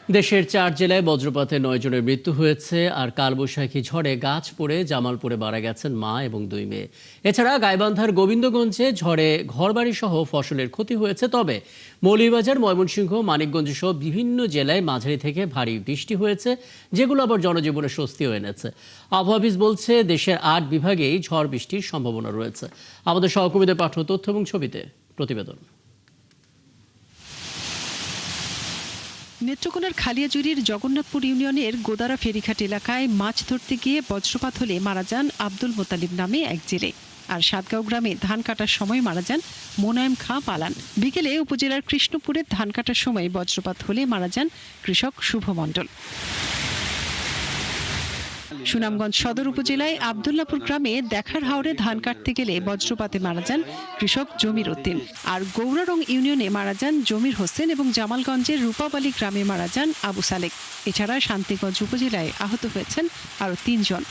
দেশের 4 জেলায় বজ্রপাতে 9 জনের মৃত্যু হয়েছে। আর কালবৈশাখী ঝড়ে গাছ পড়ে জামালপুরে মারা গেছেন মা এবং 2 মেয়ে। এছাড়া গাইবান্ধার গোবিন্দগঞ্জে ঝড়ে ঘরবাড়ি সহ ফসলের ক্ষতি হয়েছে। তবে মৌলভীবাজার, ময়মনসিংহ, মানিকগঞ্জ সহ বিভিন্ন জেলায় মাঝারি থেকে ভারী বৃষ্টি হয়েছে, যেগুলো আবার জনজীবনে স্বস্তিও এনেছে। আবহাওয়া অফিস বলছে দেশের 8 বিভাগেই ঝড় বৃষ্টির সম্ভাবনা রয়েছে। আমাদের সহকর্মীদের পাঠানো তথ্য এবং ছবিতে প্রতিবেদন। নেত্রকোনার খালিয়াজুড়ির জগন্নাথপুর ইউনিয়নের গোদারা ফেরিঘাট এলাকায় মাছ ধরতে গিয়ে বজ্রপাত হলে মারা যান আব্দুল মোতালিব নামে এক জেলে। আর সাতগাঁও গ্রামে ধান কাটার সময় মারা যান মোনায়েম খাঁ পালান। বিকেলে উপজেলার কৃষ্ণপুরে ধান কাটার সময় বজ্রপাত হলে মারা যান কৃষক শুভ মণ্ডল। সুনামগঞ্জ সদর উপজেলায় আবদুল্লাপুর গ্রামে দেখার হাওরে ধান কাটতে গেলে বজ্রপাতে মারা যান কৃষক জমির উদ্দিন। আর গৌরারং ইউনিয়নে মারা যান জমির হোসেন এবং জামালগঞ্জের রূপাবালী গ্রামে মারা যান আবু সালেক। এছাড়া শান্তিগঞ্জ উপজেলায় আহত হয়েছেন আরও 3 জন।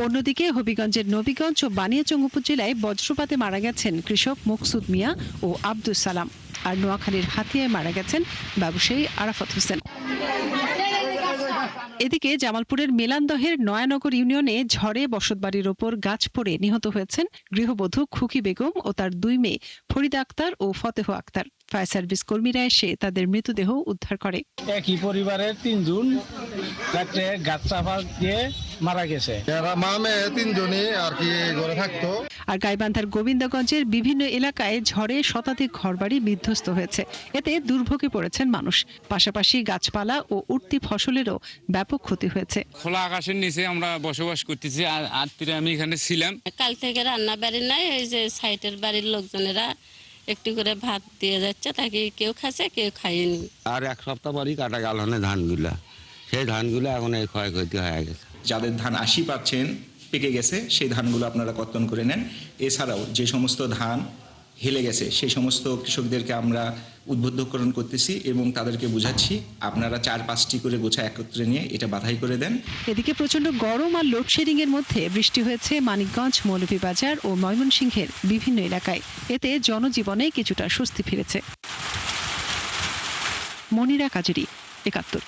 অন্যদিকে হবিগঞ্জের নবীগঞ্জ ও বানিয়াচং উপজেলায় বজ্রপাতে মারা গেছেন কৃষক মকসুদ মিয়া ও আব্দুস সালাম। আর নোয়াখালীর হাতিয়ায় মারা গেছেন ব্যবসায়ী আরাফাত হোসেন। এদিকে জামালপুরের মেলান্দহের নয়ানগর ইউনিয়নে ঝড়ে বসতবাড়ির ওপর গাছ পড়ে নিহত হয়েছেন গৃহবধূ খুকি বেগম ও তার 2 মেয়ে ফরিদা আক্তার ও ফতেহ আক্তার। ফায়ার সার্ভিস কর্মীরা এসে তাদের মৃতদেহ উদ্ধার করে। একই পরিবারের 3 জন গাছ চাপা দিয়ে মারা গেছে। মা মেয়ে 3 জনই আর কি ঘরে থাকতো। আর গাইবান্ধার গোবিন্দগঞ্জের বিভিন্ন এলাকায় ঝড়ে শতাধিক ঘরবাড়ি বিধ্বস্ত হয়েছে। এতে দুর্ভোগে পড়েছেন মানুষ। পাশাপাশি গাছপালা ও উঠতি ফসলেরও ব্যাপক ক্ষতি হয়েছে। খোলা আকাশের নিচে আমরা বসবাস করতেছি। আর আমি এখানে ছিলাম। কাল থেকে রান্না বাড়ি নাই, এই যে সাইটের বাড়ির লোকজনেরা একটু করে ভাত দিয়ে যাচ্ছে, তাকে কেউ খাচ্ছে কেউ খায়নি। আর 1 সপ্তাহ পরই কাটা গেল ধানগুলা, সেই ধানগুলো এখন এই ক্ষয়ক্ষতি হয়ে গেছে। যাদের ধান 80% পেকে গেছে সেই ধানগুলো আপনারা কর্তন করে নেন। এছাড়াও যে সমস্ত ধান হেলে গেছে সেই সমস্ত কৃষকদেরকে আমরা উদ্বুদ্ধকরণ করতেছি এবং তাদেরকে বুঝাচ্ছি আপনারা 4-5টি করে গোছা একত্রে নিয়ে এটা বাধাই করে দেন। এদিকে প্রচন্ড গরম আর লোডশেডিং এর মধ্যে বৃষ্টি হয়েছে মানিকগঞ্জ, মৌলভীবাজার ও ময়মনসিংহের বিভিন্ন এলাকায়। এতে জনজীবনে কিছুটা স্বস্তি ফিরেছে। মনিরা কাজেরি, 71।